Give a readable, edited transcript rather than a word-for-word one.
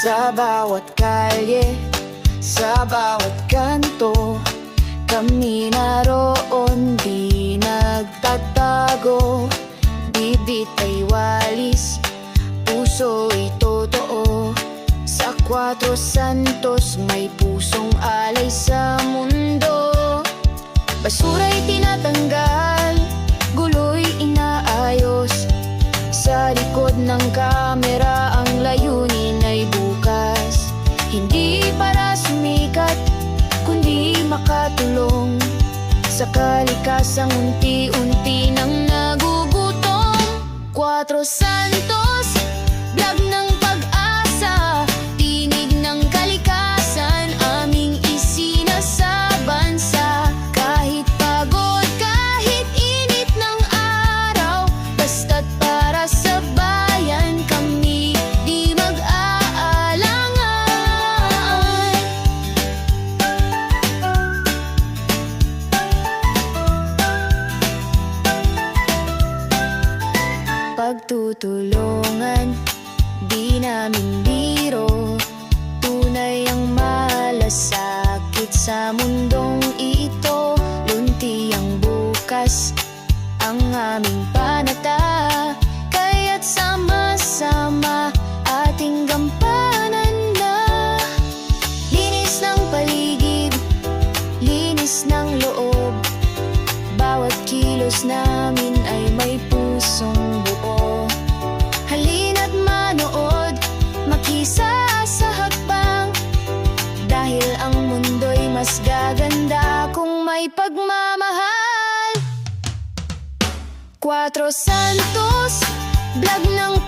Sa bawat kalye, sa bawat kanto, kami naroon, di nagtatago. Bibit ay walis, puso'y totoo. Sa Cuatro Santos may pusong alay sa mundo. Basura'y tinatanggal, gulo'y inaayos. Sa likod ng kamera ang layunin ay bukas. Hindi para sumikat, kundi makatulong sa kalikasang unti-unti nang nagugutom. Cuatro Santos, vlog ng pag-asa, tinig ng kalikasan, aming isinasabansa. Kahit pagod, kahit init ng araw, basta't para sa bayan kami di mag-aalangan. Pagtutulungan, di namin biro, tunay ang malasakit sa mundong ito. Lunti ang bukas, ang aming panata, kaya't sama-sama ating gampanan na. Linis ng paligid, linis ng loob, bawat kilos namin ay may pusong buo. Halina't manood, makisa sa hakbang, dahil ang mundo'y mas gaganda kung may pagmamahal. Cuatro Santos, vlog ng